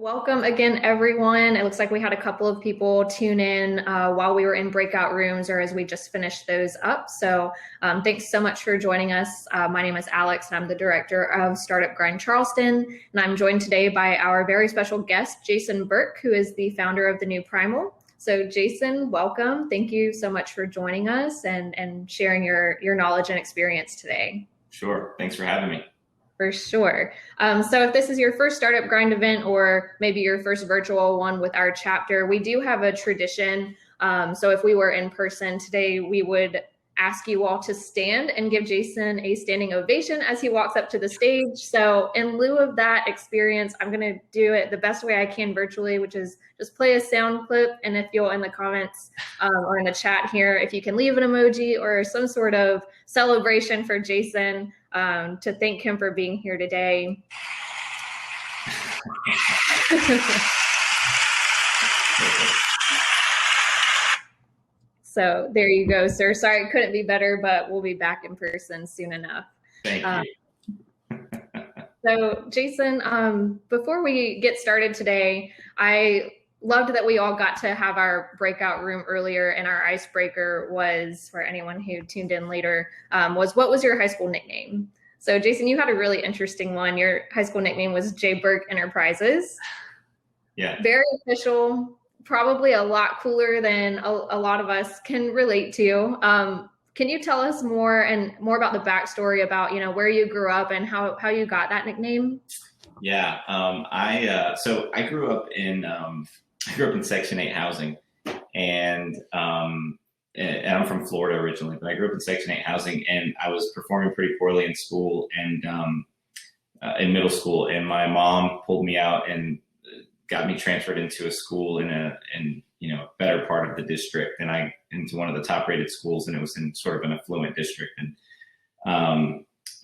Welcome again, everyone. It looks like we had a couple of people tune in while we were in breakout rooms or as we just finished those up. So thanks so much for joining us. My name is Alex, and I'm the director of Startup Grind Charleston. And I'm joined today by our very special guest, Jason Burke, who is the founder of the new Primal. So Jason, welcome. Thank you so much for joining us and sharing your knowledge and experience today. Sure. Thanks for having me. For sure. So if this is your first Startup Grind event or maybe your first virtual one with our chapter, we do have a tradition. So if we were in person today, we would ask you all to stand and give Jason a standing ovation as he walks up to the stage. So in lieu of that experience, I'm going to do it the best way I can virtually, which is just play a sound clip. And if you'll in the comments or in the chat here, if you can leave an emoji or some sort of celebration for Jason, to thank him for being here today. So there you go, sir. Sorry, it couldn't be better, but we'll be back in person soon enough. Thank you. So Jason, before we get started today, I loved that we all got to have our breakout room earlier, and our icebreaker was, for anyone who tuned in later, was what was your high school nickname? So Jason, you had a really interesting one. Your high school nickname was J. Burke Enterprises. Yeah. Very official, probably a lot cooler than a lot of us can relate to. Can you tell us more about the backstory about, where you grew up and how you got that nickname? Yeah. I grew up in Section 8 housing, and I'm from Florida originally, but I grew up in Section 8 housing, and I was performing pretty poorly in school and in middle school, and my mom pulled me out and got me transferred into a school in a better part of the district, and into one of the top rated schools, and it was in sort of an affluent district, and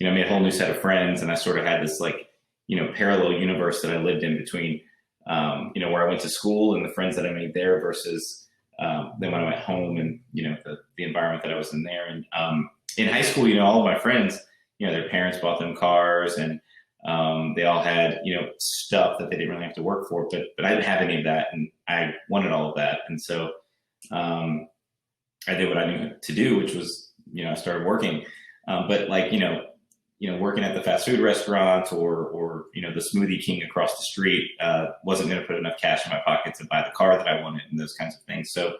made a whole new set of friends, and I sort of had this parallel universe that I lived in between where I went to school and the friends that I made there versus then when I went home and the environment that I was in there. And in high school, all of my friends, their parents bought them cars, and they all had stuff that they didn't really have to work for, but I didn't have any of that, and I wanted all of that. And so I did what I knew to do, which was I started working, but working at the fast food restaurant or the Smoothie King across the street wasn't going to put enough cash in my pocket to buy the car that I wanted and those kinds of things. So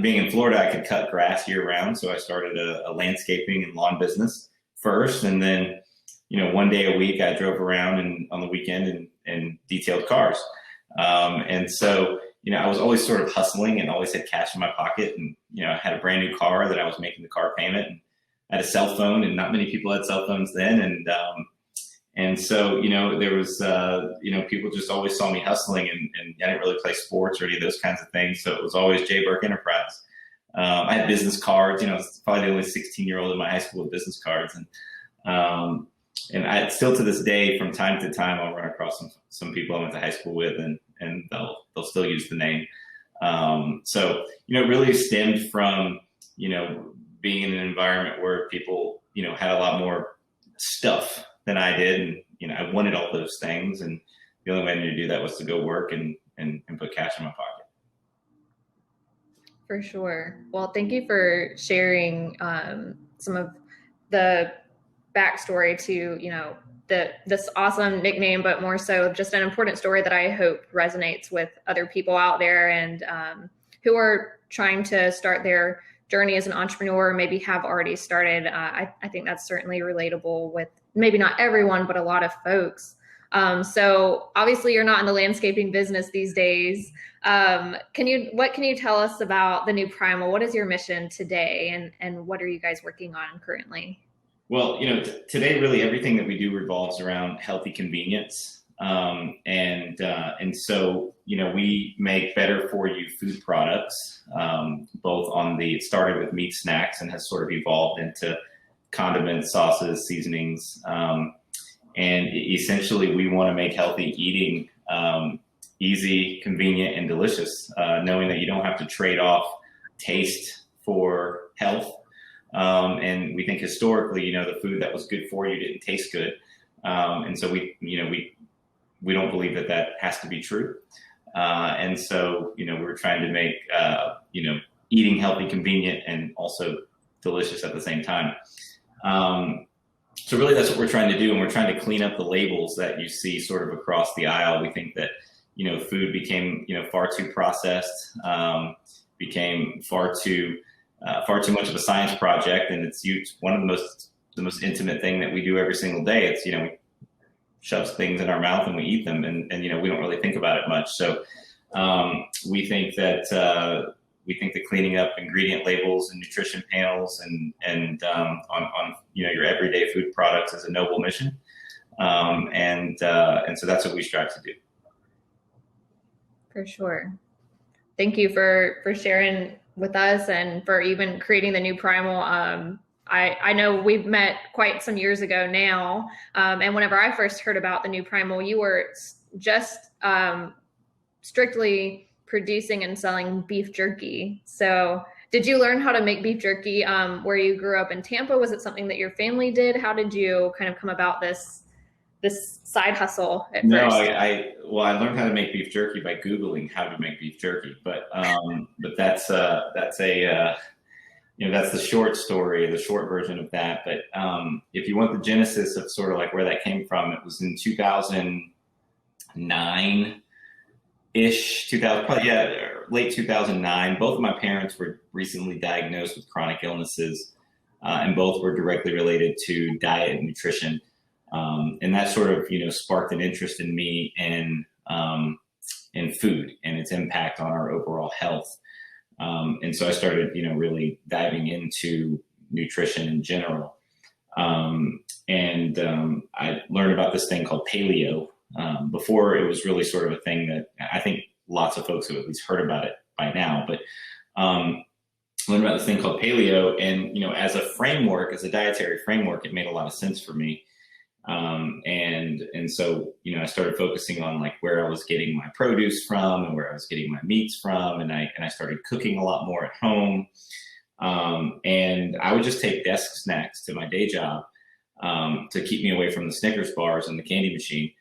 being in Florida, I could cut grass year round. So I started a landscaping and lawn business first. And then, one day a week I drove around and on the weekend and detailed cars. And so, I was always sort of hustling and always had cash in my pocket. And, I had a brand new car that I was making the car payment, and I had a cell phone, and not many people had cell phones then. And so, there was, people just always saw me hustling, and I didn't really play sports or any of those kinds of things. So it was always J. Burke Enterprise. I had business cards, I was probably the only 16-year-old in my high school with business cards. And I still to this day, from time to time, I'll run across some people I went to high school with, and they'll still use the name. So, it really stemmed from, being in an environment where people, had a lot more stuff than I did. And, I wanted all those things. And the only way I knew to do that was to go work and put cash in my pocket. For sure. Well, thank you for sharing some of the backstory to, this awesome nickname, but more so just an important story that I hope resonates with other people out there and who are trying to start their journey as an entrepreneur, maybe have already started. I think that's certainly relatable with maybe not everyone, but a lot of folks. So obviously you're not in the landscaping business these days. What can you tell us about the new Primal? What is your mission today, and what are you guys working on currently? Well, today really everything that we do revolves around healthy convenience. And so, we make better for you food products, both it started with meat snacks and has sort of evolved into condiments, sauces, seasonings. And essentially we want to make healthy eating, easy, convenient, and delicious, knowing that you don't have to trade off taste for health. And we think historically, the food that was good for you didn't taste good. And so we we don't believe that that has to be true. And so, we're trying to make, eating healthy, convenient, and also delicious at the same time. So really that's what we're trying to do. And we're trying to clean up the labels that you see sort of across the aisle. We think that, food became, far too processed, became far too much of a science project. And it's one of the most intimate thing that we do every single day. It's, we shove things in our mouth and we eat them, and we don't really think about it much. So we think that cleaning up ingredient labels and nutrition panels and on your everyday food products is a noble mission, and so that's what we strive to do. For sure. Thank you for sharing with us and for even creating the new Primal. I know we've met quite some years ago now, and whenever I first heard about the new Primal, you were just strictly producing and selling beef jerky. So did you learn how to make beef jerky where you grew up in Tampa? Was it something that your family did? How did you kind of come about this side hustle at No, first? I learned how to make beef jerky by Googling how to make beef jerky, but that's that's the short story, the short version of that. But if you want the genesis of sort of like where that came from, it was in 2009-ish, late 2009. Both of my parents were recently diagnosed with chronic illnesses, and both were directly related to diet and nutrition. And that sort of, sparked an interest in me in food and its impact on our overall health. And so I started, really diving into nutrition in general. I learned about this thing called paleo. Before it was really sort of a thing that I think lots of folks have at least heard about it by now, but learned about this thing called paleo. And, as a framework, as a dietary framework, it made a lot of sense for me. And so, I started focusing on like where I was getting my produce from and where I was getting my meats from. And I started cooking a lot more at home. And I would just take desk snacks to my day job, to keep me away from the Snickers bars and the candy machine.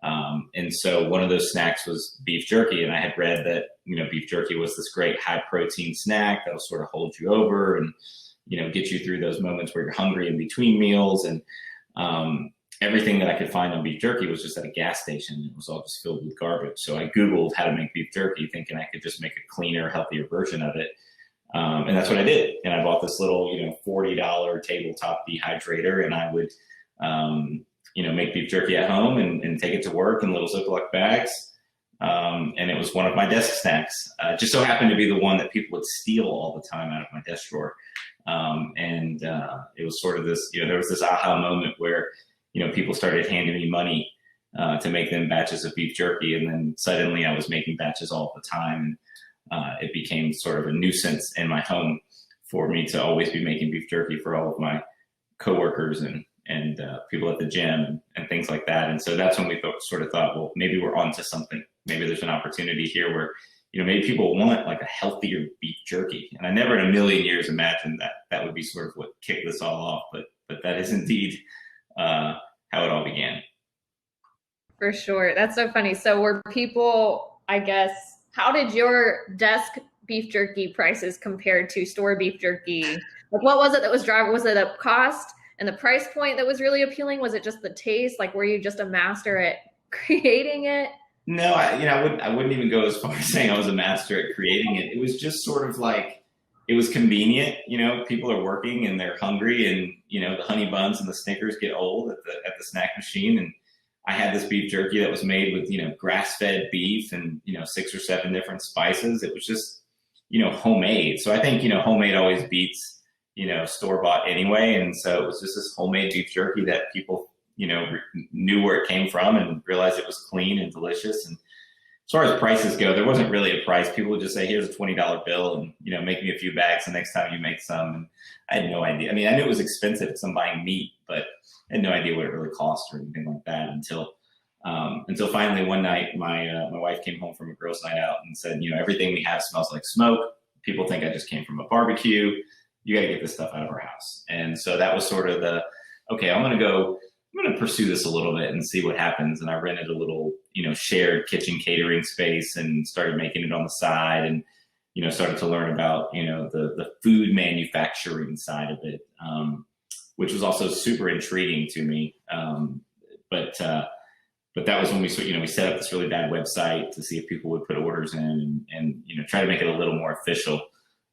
And so one of those snacks was beef jerky. And I had read that, beef jerky was this great high protein snack that'll sort of hold you over and, get you through those moments where you're hungry in between meals. And, everything that I could find on beef jerky was just at a gas station. It was all just filled with garbage. So I Googled how to make beef jerky, thinking I could just make a cleaner, healthier version of it. And that's what I did. And I bought this little, $40 tabletop dehydrator, and I would, make beef jerky at home and take it to work in little Ziploc bags. And it was one of my desk snacks. It just so happened to be the one that people would steal all the time out of my desk drawer. It was sort of this, there was this aha moment where, people started handing me money to make them batches of beef jerky. And then suddenly I was making batches all the time. And it became sort of a nuisance in my home for me to always be making beef jerky for all of my coworkers and people at the gym and things like that. And so that's when we sort of thought, well, maybe we're onto something. Maybe there's an opportunity here where, maybe people want like a healthier beef jerky. And I never in a million years imagined that would be sort of what kicked this all off. But that is indeed how it all began. For sure. That's so funny. So were people, I guess, how did your desk beef jerky prices compare to store beef jerky? Like, what was it that was driving? Was it a cost and the price point that was really appealing? Was it just the taste? Like, were you just a master at creating it? No, I wouldn't even go as far as saying I was a master at creating it. It was just sort of like, it was convenient. People are working and they're hungry, and, the honey buns and the Snickers get old at the snack machine. And I had this beef jerky that was made with, grass-fed beef and, 6 or 7 different spices. It was just, homemade. So I think, homemade always beats, store-bought anyway. And so it was just this homemade beef jerky that people, knew where it came from and realized it was clean and delicious. And as far as prices go, there wasn't really a price. People would just say, here's a $20 bill and, make me a few bags the next time you make some. And I had no idea. I mean, I knew it was expensive because I'm buying meat, but I had no idea what it really cost or anything like that until finally one night my wife came home from a girls' night out and said, everything we have smells like smoke. People think I just came from a barbecue. You got to get this stuff out of our house. And so that was sort of okay, I'm going to go going to pursue this a little bit and see what happens. And I rented a little, shared kitchen catering space and started making it on the side, and, started to learn about, the food manufacturing side of it, which was also super intriguing to me. But that was when we set up this really bad website to see if people would put orders in and try to make it a little more official.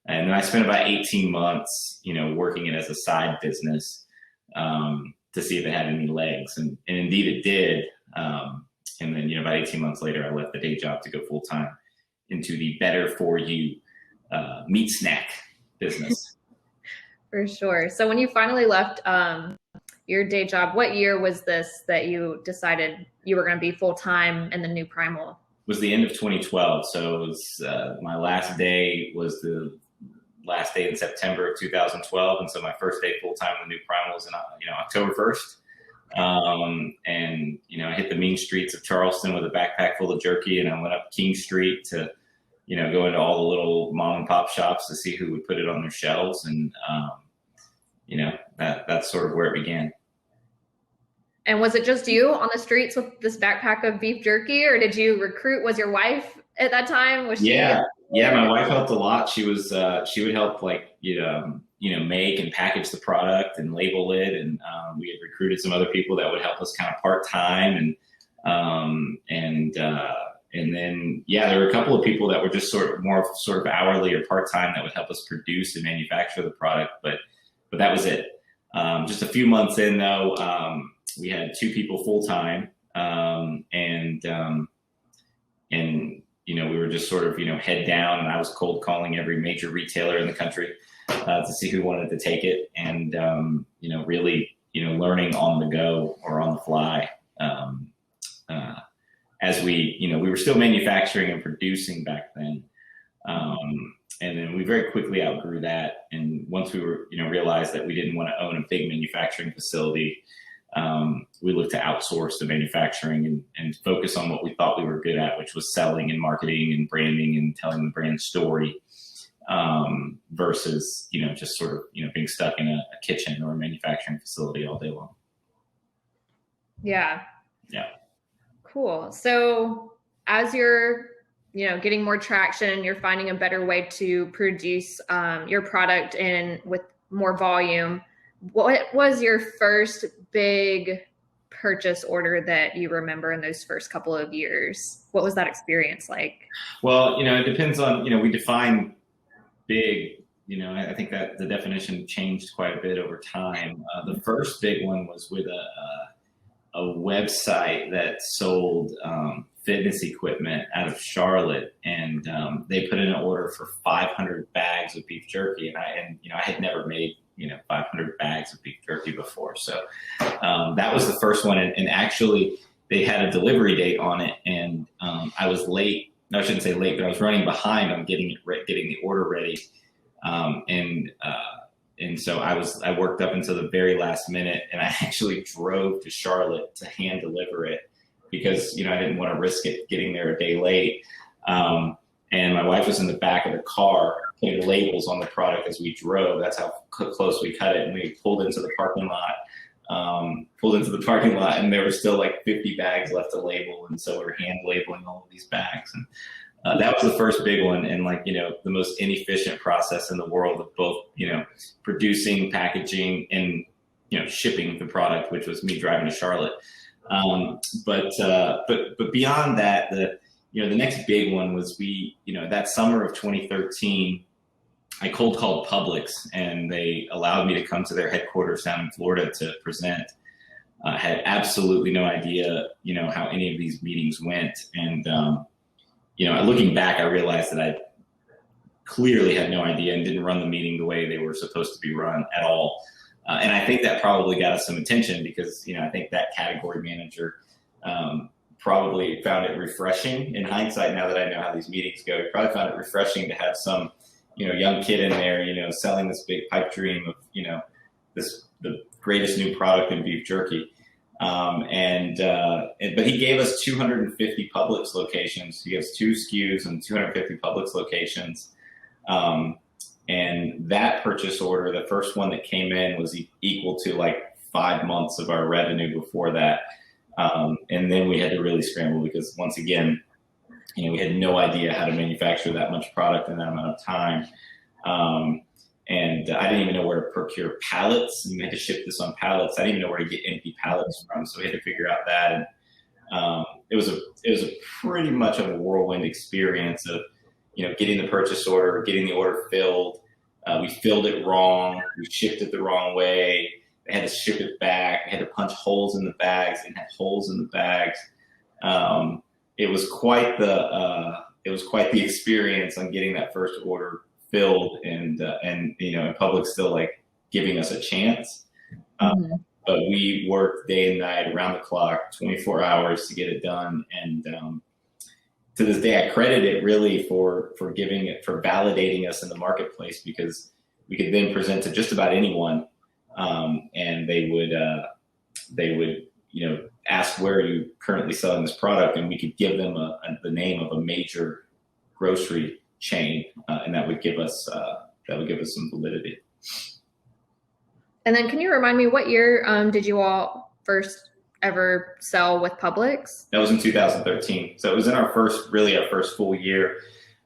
And then I spent about 18 months, working it as a side business, to see if it had any legs. And indeed it did. And then, about 18 months later, I left the day job to go full time into the better for you meat snack business. For sure. So when you finally left your day job, what year was this that you decided you were going to be full time in the new Primal? It was the end of 2012. So it was my last day was the last day in September of 2012. And so my first day full time in the new Primal was in October 1st. And I hit the mean streets of Charleston with a backpack full of jerky, and I went up King Street to go into all the little mom and pop shops to see who would put it on their shelves. And that's sort of where it began. And was it just you on the streets with this backpack of beef jerky, or did you recruit? Was your wife at that time? Was she? Yeah. My wife helped a lot. She was, she would help make and package the product and label it. And we had recruited some other people that would help us kind of part-time. And then, there were a couple of people that were just sort of hourly or part-time that would help us produce and manufacture the product. But that was it. Just a few months in though, we had 2 people full-time. We were just sort of, head down, and I was cold calling every major retailer in the country to see who wanted to take it. And, really, learning on the go or on the fly. As we were still manufacturing and producing back then. And then we very quickly outgrew that. And once we were, realized that we didn't want to own a big manufacturing facility, we looked to outsource the manufacturing and focus on what we thought we were good at, which was selling and marketing and branding and telling the brand story, versus, just sort of, being stuck in a kitchen or a manufacturing facility all day long. Yeah. Yeah. Cool. So as you're, getting more traction, you're finding a better way to produce your product with more volume. What was your first big purchase order that you remember in those first couple of years? What was that experience like? Well, it depends on, we define big, I think that the definition changed quite a bit over time. The first big one was with a website that sold fitness equipment out of Charlotte, and they put in an order for 500 bags of beef jerky, and I had never made 500 bags of beef jerky before, so that was the first one, and actually they had a delivery date on it, and I was late. No, I shouldn't say late, but I was running behind on getting the order ready, and so I worked up until the very last minute, and I actually drove to Charlotte to hand deliver it because, I didn't want to risk it getting there a day late. And my wife was in the back of the car putting labels on the product as we drove. That's how close we cut it. And we pulled into the parking lot, and there were still like 50 bags left to label. And so we're hand labeling all of these bags. And that was the first big one, and the most inefficient process in the world of both, producing, packaging, and shipping the product, which was me driving to Charlotte. But beyond that, the next big one was that summer of 2013, I cold called Publix, and they allowed me to come to their headquarters down in Florida to present. I had absolutely no idea, how any of these meetings went, and looking back, I realized that I clearly had no idea and didn't run the meeting the way they were supposed to be run at all. And I think that probably got us some attention because, I think that category manager probably found it refreshing in hindsight. Now that I know how these meetings go, he probably found it refreshing to have some, young kid in there, selling this big pipe dream of, the greatest new product in beef jerky. But he gave us 250 Publix locations. He gave us 2 SKUs and 250 Publix locations. And that purchase order, the first one that came in, was equal to like 5 months of our revenue before that. And then we had to really scramble because once again, we had no idea how to manufacture that much product in that amount of time. And I didn't even know where to procure pallets. We had to ship this on pallets. I didn't even know where to get empty pallets from. So we had to figure out that. And it was a pretty much of a whirlwind experience of, getting the purchase order, getting the order filled. We filled it wrong. We shipped it the wrong way. They had to ship it back. They had to punch holes in the bags and had holes in the bags. It was quite the experience on getting that first order filled and public still like giving us a chance. But we worked day and night around the clock, 24 hours to get it done. And to this day, I credit it really for validating us in the marketplace, because we could then present to just about anyone. And they would ask where are you currently selling this product, and we could give them the name of a major grocery chain, and that would give us some validity. And then, can you remind me what year did you all first ever sell with Publix? That was in 2013. So it was in our first full year.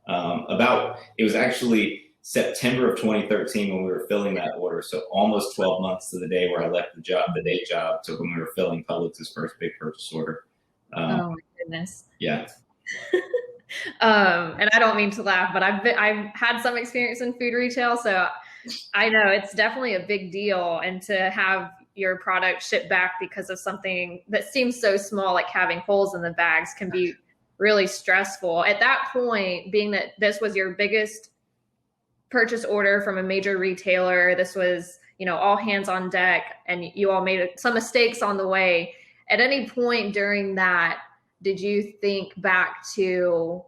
It was actually September of 2013 when we were filling that order. So almost 12 months to the day where I left the day job to when we were filling Publix's first big purchase order. Oh my goodness. Yeah. And I don't mean to laugh, but I've had some experience in food retail, so I know it's definitely a big deal. And to have your product shipped back because of something that seems so small, like having holes in the bags, can be really stressful. At that point, being that this was your biggest purchase order from a major retailer, this was, all hands on deck, and you all made some mistakes on the way. At any point during that, did you think back to,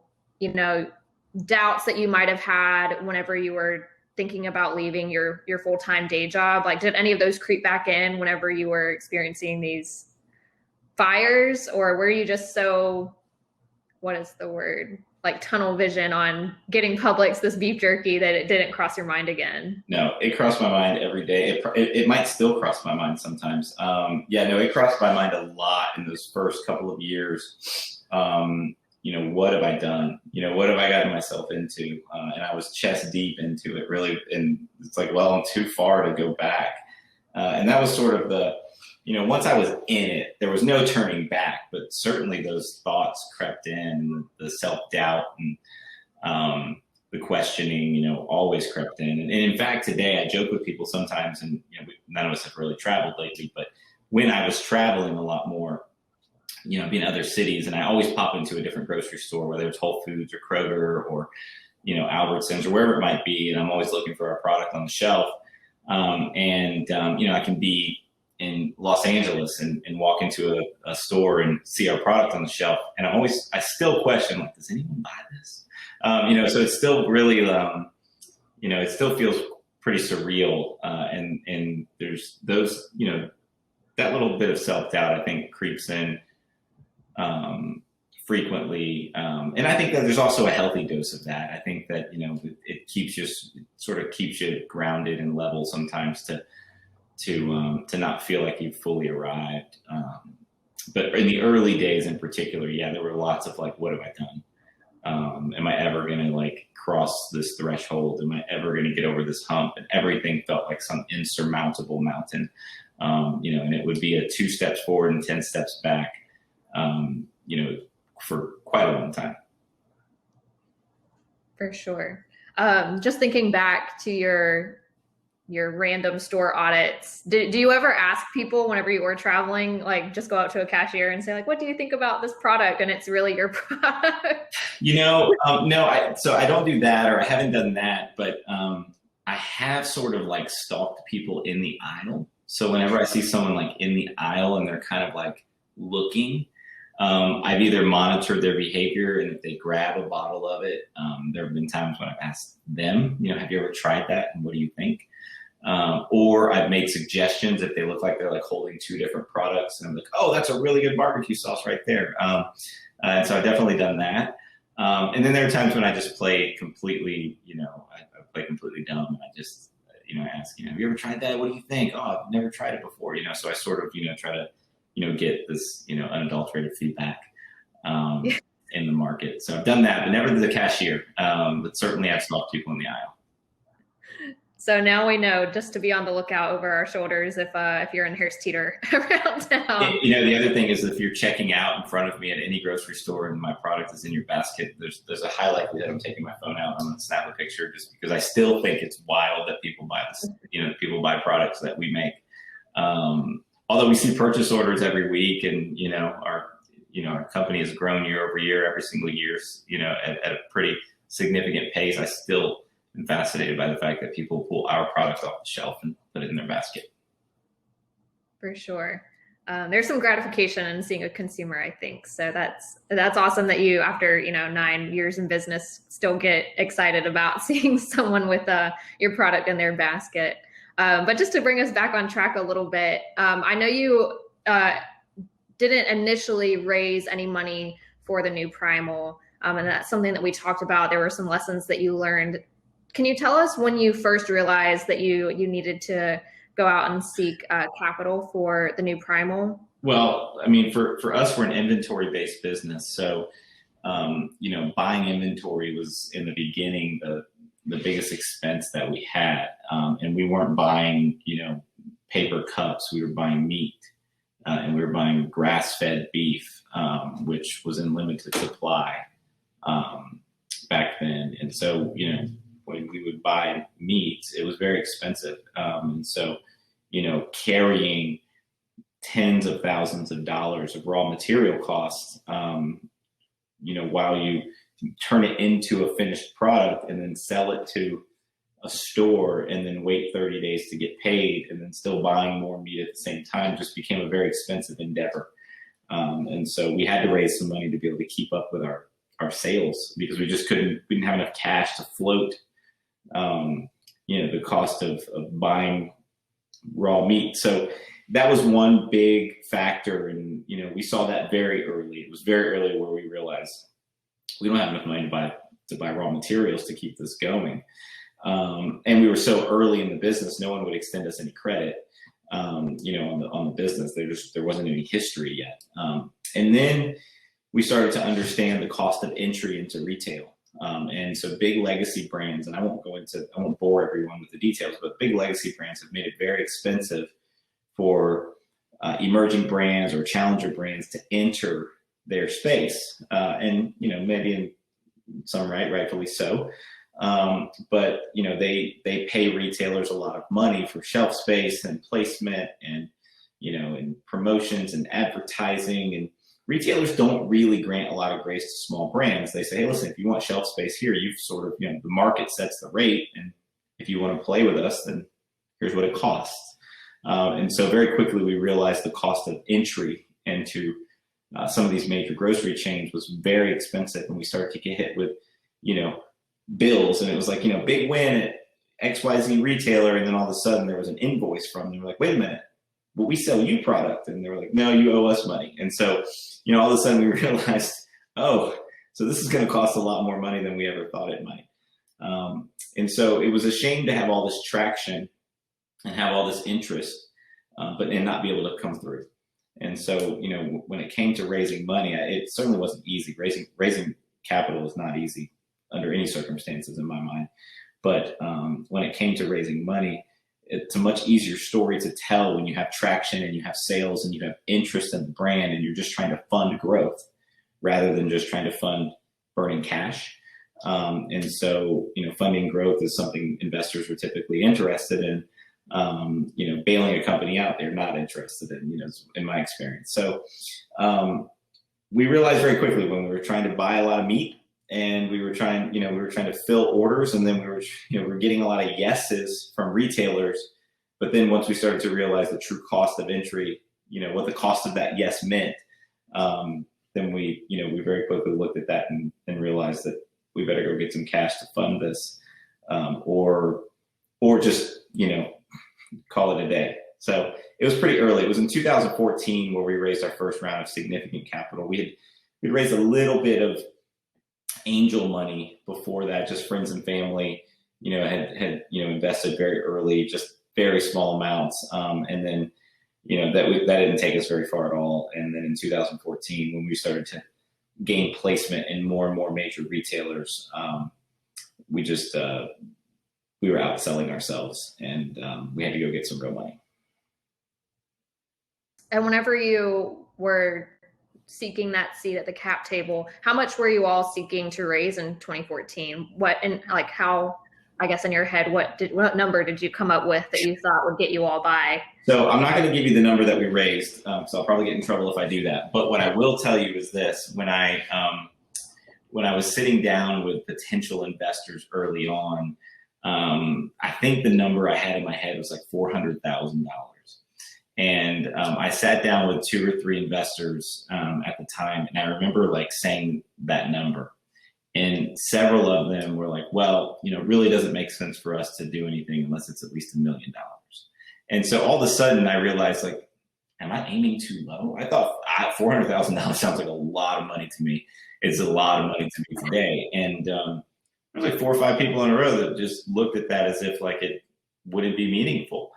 doubts that you might have had whenever you were thinking about leaving your full-time day job? Like, did any of those creep back in whenever you were experiencing these fires, or were you just so, what is the word, like tunnel vision on getting Publix this beef jerky that it didn't cross your mind again? No, it crossed my mind every day. It might still cross my mind sometimes. It crossed my mind a lot in those first couple of years. What have I done? What have I gotten myself into? And I was chest deep into it, really. And it's like, well, I'm too far to go back. And that was sort of once I was in it, there was no turning back, but certainly those thoughts crept in, the self-doubt and the questioning, always crept in. And in fact, today I joke with people sometimes, and none of us have really traveled lately, but when I was traveling a lot more, being in other cities, and I always pop into a different grocery store, whether it's Whole Foods or Kroger or, Albertsons or wherever it might be. And I'm always looking for a product on the shelf. I can be in Los Angeles and walk into a store and see our product on the shelf. And I still question, like, does anyone buy this? So it's still really, it still feels pretty surreal. And there's those, that little bit of self-doubt, I think, creeps in frequently. And I think that there's also a healthy dose of that. I think that, it keeps you grounded and level sometimes to not feel like you've fully arrived. But in the early days in particular, there were lots of like, what have I done? Am I ever going to cross this threshold? Am I ever going to get over this hump? And everything felt like some insurmountable mountain. And it would be a 2 steps forward and 10 steps back, for quite a long time. For sure. Just thinking back to your random store audits, do you ever ask people whenever you were traveling, like just go out to a cashier and say, like, what do you think about this product? And it's really your product. No, so I don't do that, or I haven't done that, but I have sort of like stalked people in the aisle. So whenever I see someone like in the aisle and they're kind of like looking, I've either monitored their behavior, and if they grab a bottle of it, there have been times when I've asked them, have you ever tried that? And what do you think? Or I've made suggestions if they look like they're like holding 2 different products, and I'm like, oh, that's a really good barbecue sauce right there. And so I've definitely done that. And then there are times when I just play completely, I play completely dumb, and I just, ask, have you ever tried that? What do you think? Oh, I've never tried it before, so I sort of, try to, get this, unadulterated feedback in the market. So I've done that, but never the cashier. But certainly I've smelled people in the aisle. So now we know just to be on the lookout over our shoulders if you're in Harris Teeter around town. The other thing is if you're checking out in front of me at any grocery store and my product is in your basket, there's a high likelihood I'm taking my phone out. I'm going to snap a picture just because I still think it's wild that people buy this. People buy products that we make. Although we see purchase orders every week, and our company has grown year over year, every single year, at a pretty significant pace. I still am fascinated by the fact that people pull our products off the shelf and put it in their basket. For sure. There's some gratification in seeing a consumer, I think. So that's awesome that you, after 9 years in business, still get excited about seeing someone with your product in their basket. But just to bring us back on track a little bit, I know you didn't initially raise any money for the new Primal, and that's something that we talked about. There were some lessons that you learned. Can you tell us when you first realized that you needed to go out and seek capital for the new Primal? Well, I mean, for us, we're an inventory-based business. So, buying inventory was in the beginning the biggest expense that we had. And we weren't buying, paper cups. We were buying meat. And we were buying grass-fed beef, which was in limited supply back then. And so, when we would buy meat, it was very expensive. And so, carrying tens of thousands of dollars of raw material costs, while you turn it into a finished product and then sell it to a store and then wait 30 days to get paid and then still buying more meat at the same time just became a very expensive endeavor. And so we had to raise some money to be able to keep up with our sales because we didn't have enough cash to float the cost of buying raw meat. So that was one big factor. And, we saw that very early. It was very early where we realized we don't have enough money to buy raw materials to keep this going. And we were so early in the business, no one would extend us any credit, on the business. There wasn't any history yet. And then we started to understand the cost of entry into retail. And so big legacy brands, and I won't bore everyone with the details, but big legacy brands have made it very expensive for emerging brands or challenger brands to enter their space. And, maybe in some rightfully so. But, they pay retailers a lot of money for shelf space and placement and, and promotions and advertising, and retailers don't really grant a lot of grace to small brands. They say, hey, listen, if you want shelf space here, you've sort of, the market sets the rate. And if you want to play with us, then here's what it costs. And so very quickly we realized the cost of entry into some of these major grocery chains was very expensive. And we started to get hit with, bills. And it was like, big win at XYZ retailer. And then all of a sudden there was an invoice from them. They were like, wait a minute, well, we sell you product. And they were like, no, you owe us money. And so, all of a sudden we realized, oh, so this is going to cost a lot more money than we ever thought it might. And so it was a shame to have all this traction and have all this interest, and not be able to come through. And so, when it came to raising money, it certainly wasn't easy. Raising capital is not easy under any circumstances in my mind. But when it came to raising money, it's a much easier story to tell when you have traction and you have sales and you have interest in the brand and you're just trying to fund growth rather than just trying to fund burning cash. And so, funding growth is something investors are typically interested in. Bailing a company out, they're not interested in, in my experience. So we realized very quickly when we were trying to buy a lot of meat and we were trying to fill orders, and then we were getting a lot of yeses from retailers. But then once we started to realize the true cost of entry, what the cost of that yes meant, then we very quickly looked at that and realized that we better go get some cash to fund this, or just, call it a day. So it was pretty early. It was in 2014 where we raised our first round of significant capital. We'd raised a little bit of angel money before that, just friends and family, had invested very early, just very small amounts, and then that didn't take us very far at all. And then in 2014, when we started to gain placement in more and more major retailers, we were outselling ourselves, and we had to go get some real money. And whenever you were seeking that seat at the cap table, how much were you all seeking to raise in 2014? How, I guess in your head, what number did you come up with that you thought would get you all by? So I'm not going to give you the number that we raised, so I'll probably get in trouble if I do that. But what I will tell you is this: when I was sitting down with potential investors early on, I think the number I had in my head was like $400,000. And I sat down with 2 or 3 investors at the time, and I remember like saying that number. And several of them were like, well, it really doesn't make sense for us to do anything unless it's at least $1 million. And so all of a sudden I realized, like, am I aiming too low? I thought $400,000 sounds like a lot of money to me. It's a lot of money to me today. And there was like 4 or 5 people in a row that just looked at that as if like it wouldn't be meaningful.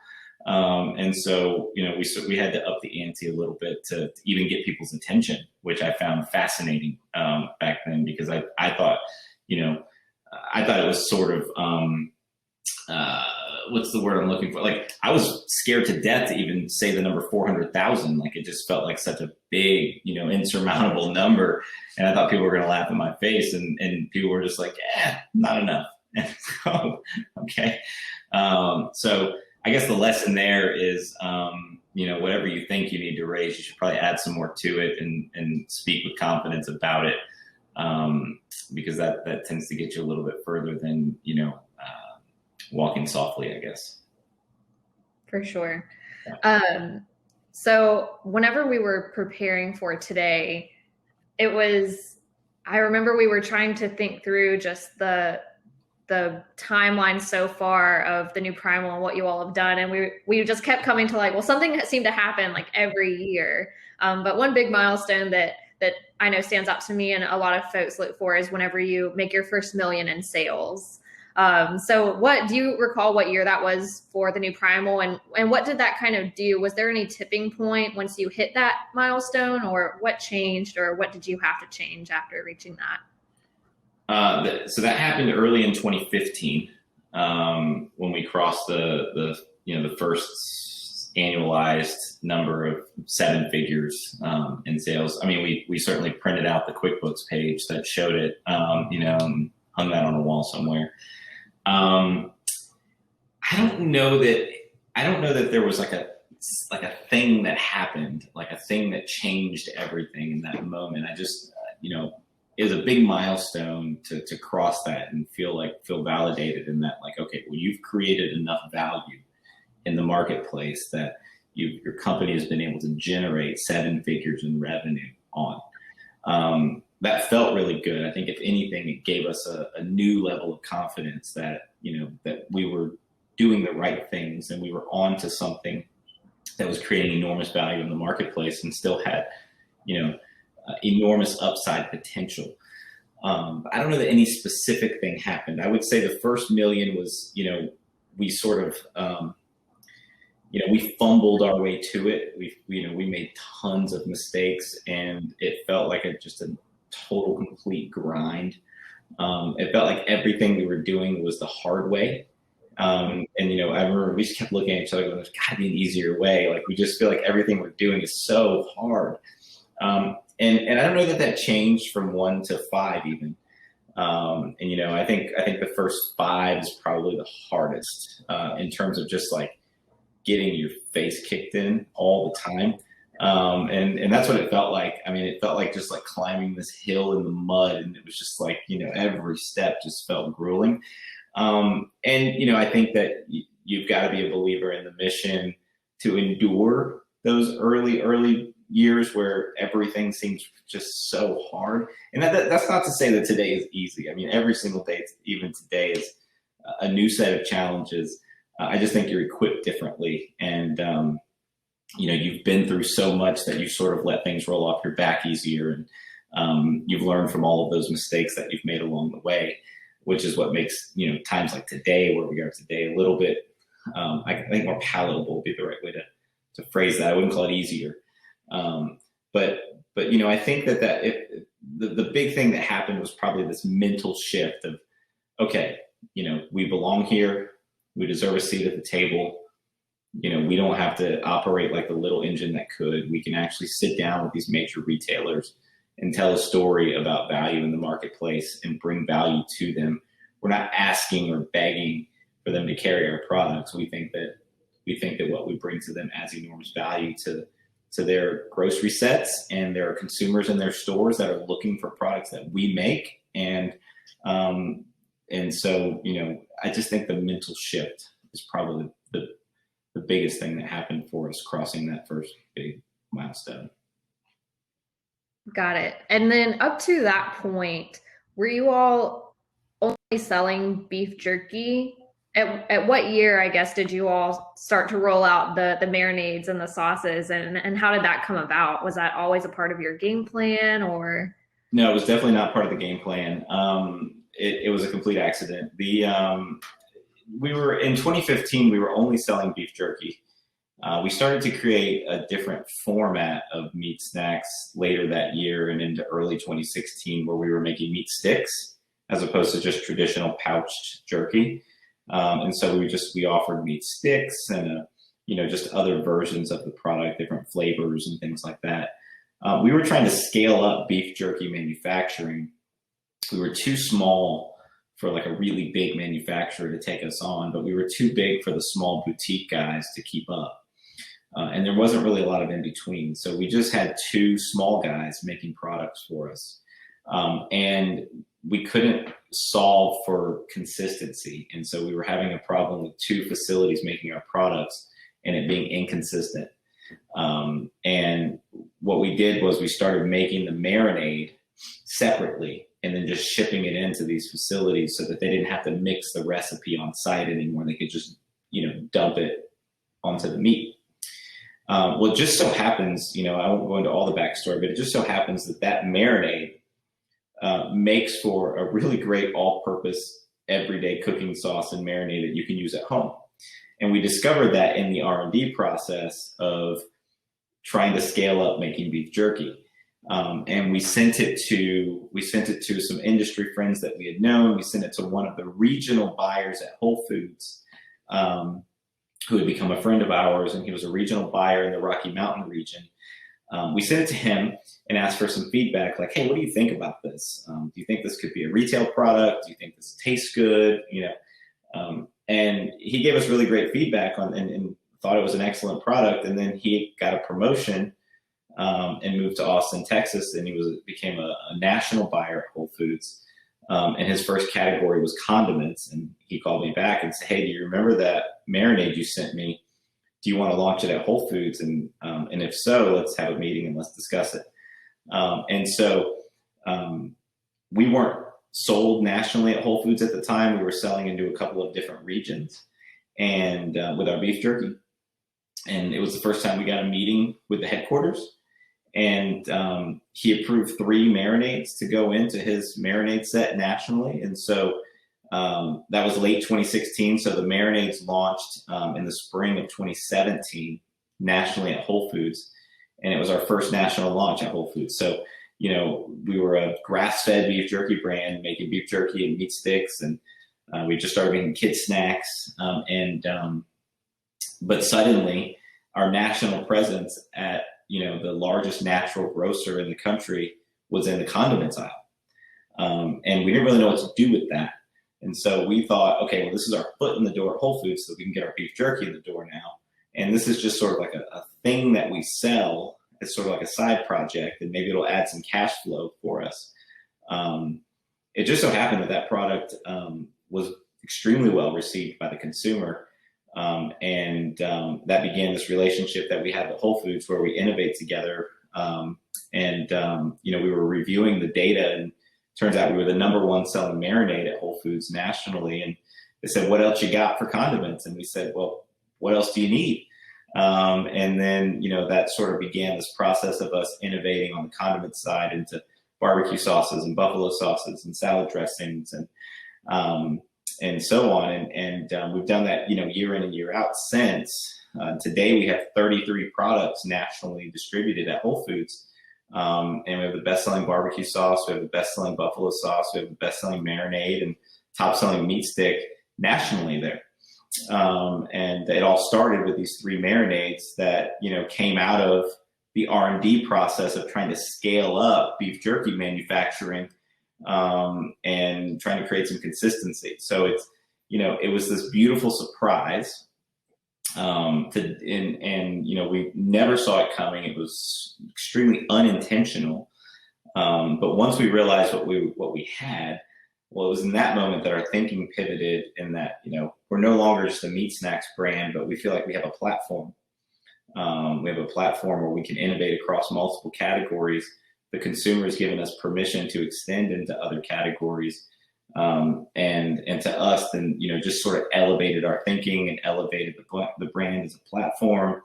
And so, we had to up the ante a little bit to even get people's attention, which I found fascinating back then, because I thought, I thought it was sort of, what's the word I'm looking for? Like, I was scared to death to even say the number 400,000. Like, it just felt like such a big, insurmountable number. And I thought people were going to laugh in my face, and people were just like, not enough. And so, okay. So I guess the lesson there is, whatever you think you need to raise, you should probably add some more to it and speak with confidence about it, because that tends to get you a little bit further than, walking softly, I guess. For sure. So whenever we were preparing for today, I remember we were trying to think through just the timeline so far of the new Primal and what you all have done. And we just kept coming to like, well, something seemed to happen like every year. But one big milestone that I know stands out to me and a lot of folks look for is whenever you make your first $1 million in sales. So what do you recall what year that was for the new Primal, and what did that kind of do? Was there any tipping point once you hit that milestone, or what changed, or what did you have to change after reaching that? So that happened early in 2015, when we crossed the first annualized number of 7 figures in sales. I mean, we certainly printed out the QuickBooks page that showed it, and hung that on a wall somewhere. I don't know that there was like a thing that happened, like a thing that changed everything in that moment. I just, it was a big milestone to cross that and feel validated in that, like, okay, well, you've created enough value in the marketplace that your company has been able to generate 7 figures in revenue on. That felt really good. I think if anything, it gave us a new level of confidence that, that we were doing the right things and we were on to something that was creating enormous value in the marketplace and still had, enormous upside potential. I don't know that any specific thing happened. I would say the first $1 million was, we sort of, we fumbled our way to it. We made tons of mistakes, and it felt like just a total complete grind. It felt like everything we were doing was the hard way. And I remember we just kept looking at each other going, there's gotta be an easier way. Like, we just feel like everything we're doing is so hard. And I don't know that changed from 1 to 5 even. I think the first 5 is probably the hardest, in terms of just like getting your face kicked in all the time. And that's what it felt like. I mean, it felt like just like climbing this hill in the mud, and it was just like, every step just felt grueling. I think that you've got to be a believer in the mission to endure those early years where everything seems just so hard. And that's not to say that today is easy. I mean, every single day, even today, is a new set of challenges. I just think you're equipped differently. And, you've been through so much that you sort of let things roll off your back easier. And you've learned from all of those mistakes that you've made along the way. which is what makes, times like today, where we are today, a little bit, I think more palatable would be the right way to phrase that. I wouldn't call it easier. But I think that the big thing that happened was probably this mental shift of, okay, we belong here. We deserve a seat at the table. We don't have to operate like the little engine that could. We can actually sit down with these major retailers and tell a story about value in the marketplace and bring value to them. We're not asking or begging for them to carry our products. We think that what we bring to them adds enormous value to their grocery sets, and there are consumers in their stores that are looking for products that we make. And so, I just think the mental shift is probably the biggest thing that happened for us crossing that first big milestone. Got it. And then up to that point, were you all only selling beef jerky? At what year, I guess, did you all start to roll out the marinades and the sauces, and how did that come about? Was that always a part of your game plan, or? No, it was definitely not part of the game plan. It was a complete accident. We were in 2015, we were only selling beef jerky. We started to create a different format of meat snacks later that year and into early 2016, where we were making meat sticks as opposed to just traditional pouched jerky. And so we offered meat sticks and, just other versions of the product, different flavors and things like that. We were trying to scale up beef jerky manufacturing. We were too small for like a really big manufacturer to take us on, but we were too big for the small boutique guys to keep up. And there wasn't really a lot of in between. So we just had two small guys making products for us. And we couldn't solve for consistency. And so we were having a problem with two facilities making our products and it being inconsistent. And what we did was we started making the marinade separately and then just shipping it into these facilities so that they didn't have to mix the recipe on site anymore. They could just, dump it onto the meat. Well, it just so happens, I won't go into all the backstory, but it just so happens that marinade makes for a really great all-purpose everyday cooking sauce and marinade that you can use at home. And we discovered that in the R&D process of trying to scale up making beef jerky. And we sent it to some industry friends that we had known. We sent it to one of the regional buyers at Whole Foods, who had become a friend of ours, and he was a regional buyer in the Rocky Mountain region. We sent it to him and asked for some feedback, like, hey, what do you think about this? Do you think this could be a retail product? Do you think this tastes good? And he gave us really great feedback and thought it was an excellent product. And then he got a promotion and moved to Austin, Texas, and he became a national buyer at Whole Foods. And his first category was condiments. And he called me back and said, hey, do you remember that marinade you sent me? Do you want to launch it at Whole Foods? And if so, let's have a meeting and let's discuss it. And so we weren't sold nationally at Whole Foods at the time. We were selling into a couple of different regions and with our beef jerky. And it was the first time we got a meeting with the headquarters. And he approved 3 marinades to go into his marinade set nationally. And so that was late 2016. So the marinades launched in the spring of 2017 nationally at Whole Foods. And it was our first national launch at Whole Foods. So, we were a grass-fed beef jerky brand making beef jerky and meat sticks. And we just started making kid snacks. But suddenly our national presence at, the largest natural grocer in the country was in the condiments aisle. And we didn't really know what to do with that. And so we thought, okay, well, this is our foot in the door at Whole Foods, so we can get our beef jerky in the door now. And this is just sort of like a thing that we sell. It's sort of like a side project, and maybe it'll add some cash flow for us. It just so happened that product was extremely well received by the consumer. And that began this relationship that we have at Whole Foods where we innovate together. We were reviewing the data, and turns out we were the #1 selling marinade at Whole Foods nationally. And they said, what else you got for condiments? And we said, well, what else do you need? And then, that sort of began this process of us innovating on the condiment side into barbecue sauces and buffalo sauces and salad dressings. And and so on. And we've done that, year in and year out since. Today we have 33 products nationally distributed at Whole Foods. And we have the best-selling barbecue sauce, we have the best-selling buffalo sauce, we have the best-selling marinade, and top-selling meat stick nationally there. And it all started with these 3 marinades that, came out of the R&D process of trying to scale up beef jerky manufacturing, and trying to create some consistency. So it's, it was this beautiful surprise. We never saw it coming. It was extremely unintentional. But once we realized what we had, well, it was in that moment that our thinking pivoted, in that, we're no longer just a meat snacks brand, but we feel like we have a platform. We have a platform where we can innovate across multiple categories. The consumer has given us permission to extend into other categories. And to us, then, just sort of elevated our thinking and elevated the brand as a platform.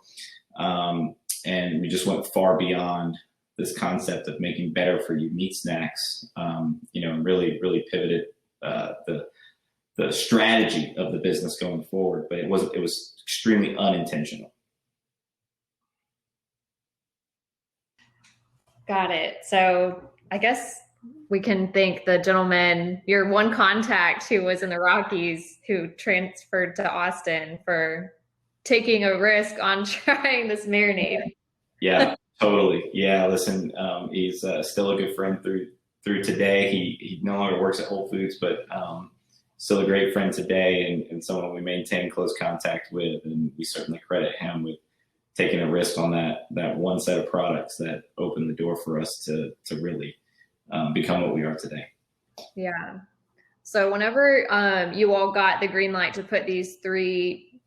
And we just went far beyond this concept of making better for you meat snacks, and really pivoted the strategy of the business going forward. But it was extremely unintentional. Got it. So I guess we can thank the gentleman, your one contact who was in the Rockies, who transferred to Austin, for taking a risk on trying this marinade. Yeah, totally. Yeah, listen, he's still a good friend through today. He no longer works at Whole Foods, but still a great friend today, and someone we maintain close contact with. And we certainly credit him with taking a risk on that one set of products that opened the door for us to really become what we are today. Yeah. So whenever you all got the green light to put these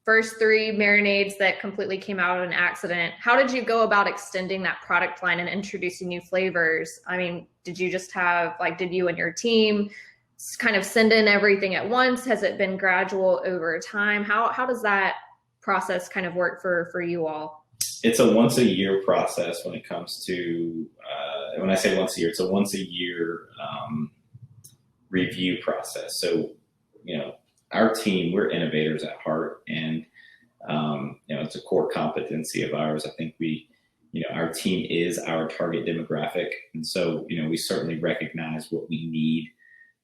first three marinades that completely came out of an accident, how did you go about extending that product line and introducing new flavors? I mean, did you just have, did you and your team kind of send in everything at once? Has it been gradual over time? How does that process kind of work for you all? It's a once a year process when it comes to, when I say once a year, it's a once a year review process. So, our team, we're innovators at heart, and, it's a core competency of ours. I think our team is our target demographic. And so, we certainly recognize what we need,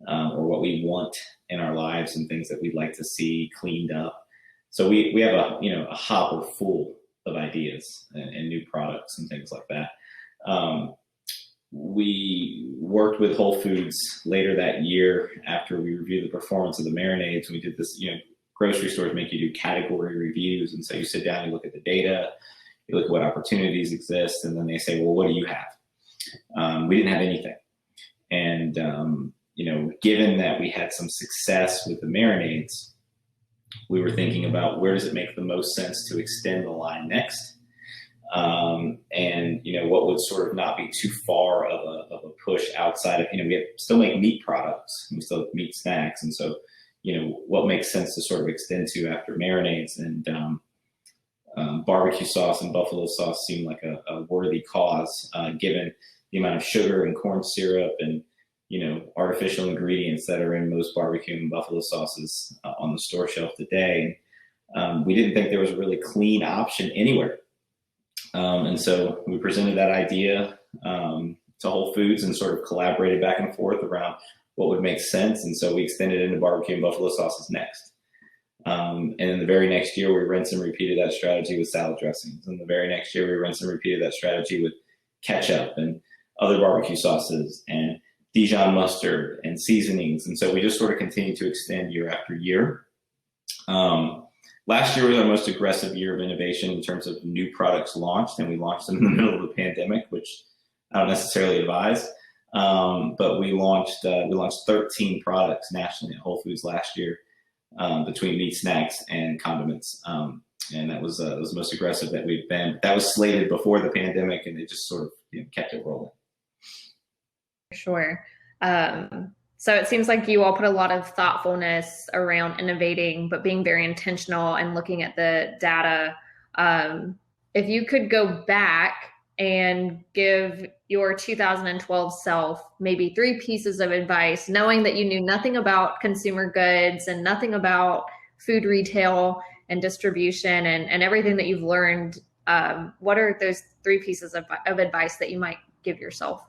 or what we want in our lives, and things that we'd like to see cleaned up. So we have a hopper full of ideas and new products and things like that. We worked with Whole Foods later that year after we reviewed the performance of the marinades. We did this, grocery stores make you do category reviews. And so you sit down, you look at the data, you look at what opportunities exist, and then they say, well, what do you have? We didn't have anything. And, given that we had some success with the marinades, we were thinking about where does it make the most sense to extend the line next? And what would sort of not be too far of a push outside of, we still make meat products, we still have meat snacks. And so, what makes sense to sort of extend to after marinades, and barbecue sauce and buffalo sauce seemed like a worthy cause, given the amount of sugar and corn syrup and, artificial ingredients that are in most barbecue and buffalo sauces on the store shelf today. We didn't think there was a really clean option anywhere. And so we presented that idea to Whole Foods and sort of collaborated back and forth around what would make sense. And so we extended into barbecue and buffalo sauces next. And then the very next year, we rinsed and repeated that strategy with salad dressings. And the very next year, we rinsed and repeated that strategy with ketchup and other barbecue sauces and Dijon mustard and seasonings. And so we just sort of continued to extend year after year. Last year was our most aggressive year of innovation in terms of new products launched, and we launched them in the middle of the pandemic, which I don't necessarily advise. But we launched 13 products nationally at Whole Foods last year, between meat snacks and condiments. And that was the most aggressive that we've been. That was slated before the pandemic, and it just sort of kept it rolling. Sure. So it seems like you all put a lot of thoughtfulness around innovating, but being very intentional and looking at the data. If you could go back and give your 2012 self maybe 3 pieces of advice, knowing that you knew nothing about consumer goods and nothing about food retail and distribution and everything that you've learned, what are those 3 pieces of advice that you might give yourself?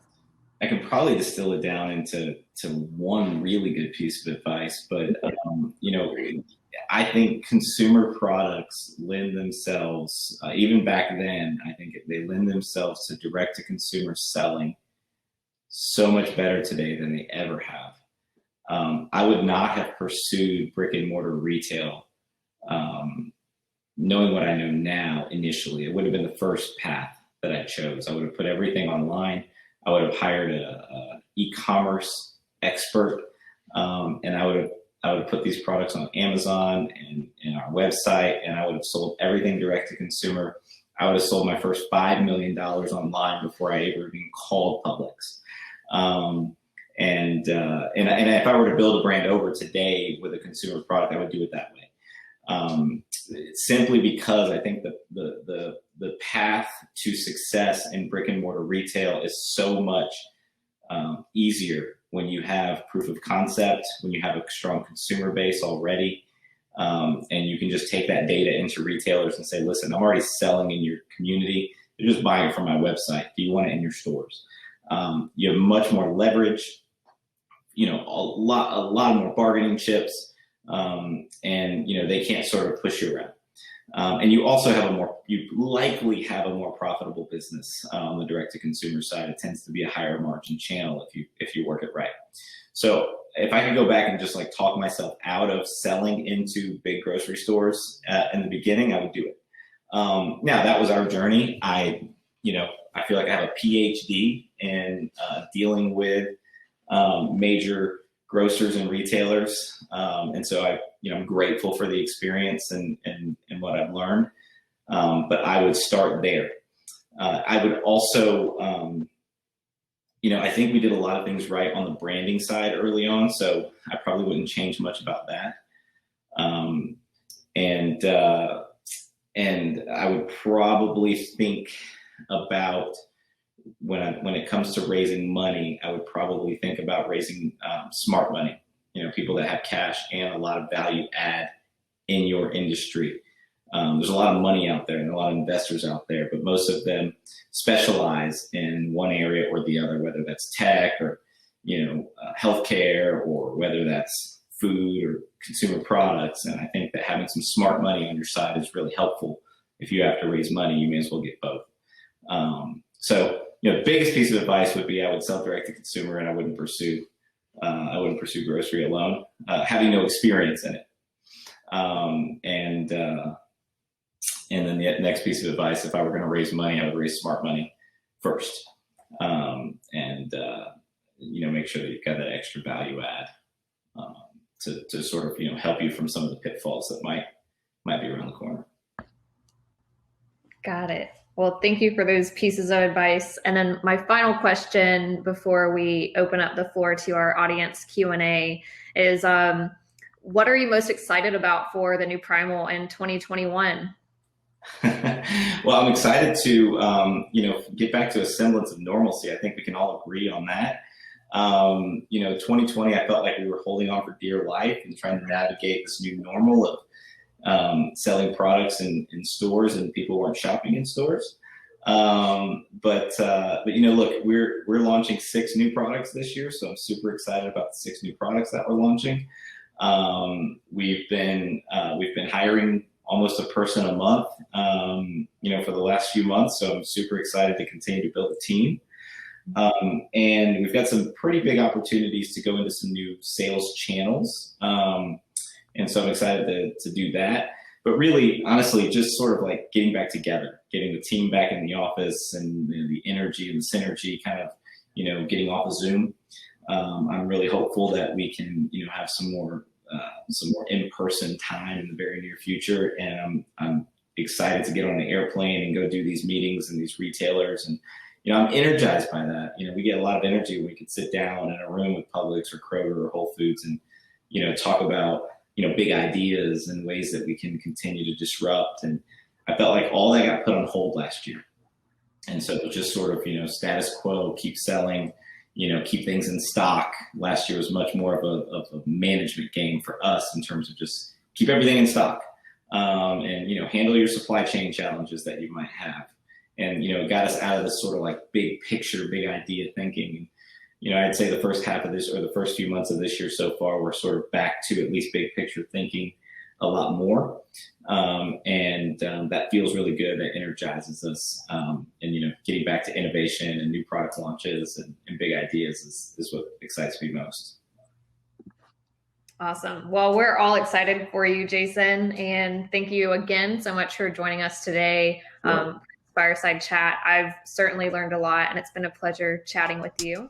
I could probably distill it down into one really good piece of advice, but I think consumer products lend themselves, even back then, I think they lend themselves to direct to consumer selling so much better today than they ever have. I would not have pursued brick and mortar retail, knowing what I know now initially. It would have been the first path that I chose. I would have put everything online. I would have hired a e-commerce expert, and I would have put these products on Amazon and our website, and I would have sold everything direct to consumer. I would have sold my first $5 million online before I ever even called Publix. And if I were to build a brand over today with a consumer product, I would do it that way. Simply because I think the path to success in brick and mortar retail is so much easier when you have proof of concept, when you have a strong consumer base already, and you can just take that data into retailers and say, listen, I'm already selling in your community. They're just buying it from my website. Do you want it in your stores? You have much more leverage, a lot more bargaining chips, and they can't sort of push you around. And you also you likely have a more profitable business on the direct to consumer side. It tends to be a higher margin channel if you work it right. So if I could go back and just talk myself out of selling into big grocery stores in the beginning, I would do it. Now that was our journey. I feel like I have a PhD in dealing with major grocers and retailers, and so I'm grateful for the experience and what I've learned. But I would start there. I would also, I think we did a lot of things right on the branding side early on, so I probably wouldn't change much about that. And I would probably think about when it comes to raising money, I would probably think about raising smart money. People that have cash and a lot of value add in your industry. There's a lot of money out there and a lot of investors out there, but most of them specialize in one area or the other, whether that's tech or healthcare, or whether that's food or consumer products. And I think that having some smart money on your side is really helpful. If you have to raise money, you may as well get both. So the biggest piece of advice would be I would sell direct to consumer, and I wouldn't pursue grocery alone, having no experience in it. And then the next piece of advice, if I were going to raise money, I would raise smart money first, make sure that you've got that extra value add to sort of help you from some of the pitfalls that might be around the corner. Got it. Well, thank you for those pieces of advice. And then my final question before we open up the floor to our audience Q&A is, what are you most excited about for the new Primal in 2021? Well, I'm excited to, get back to a semblance of normalcy. I think we can all agree on that. 2020, I felt like we were holding on for dear life and trying to navigate this new normal of selling products in stores, and people weren't shopping in stores. But look, we're launching 6 new products this year, so I'm super excited about the 6 new products that we're launching. We've been hiring almost a person a month, for the last few months. So I'm super excited to continue to build a team. And we've got some pretty big opportunities to go into some new sales channels. And so I'm excited to do that. But really, honestly, just sort of like getting back together, getting the team back in the office, and the energy and the synergy kind of, getting off of Zoom. I'm really hopeful that we can, have some more in-person time in the very near future. And I'm excited to get on the airplane and go do these meetings and these retailers. And, I'm energized by that. We get a lot of energy when we can sit down in a room with Publix or Kroger or Whole Foods and, talk about, big ideas and ways that we can continue to disrupt. And I felt like all that got put on hold last year. And so just sort of, status quo, keep selling, keep things in stock. Last year was much more of a management game for us in terms of just keep everything in stock, and, handle your supply chain challenges that you might have. And, it got us out of this sort of like big picture, big idea thinking. I'd say the first half of this, or the first few months of this year so far, we're sort of back to at least big picture thinking a lot more. And that feels really good. That energizes us. And, getting back to innovation and new product launches and big ideas is what excites me most. Awesome. Well, we're all excited for you, Jason. And thank you again so much for joining us today. Fireside Chat. I've certainly learned a lot, and it's been a pleasure chatting with you.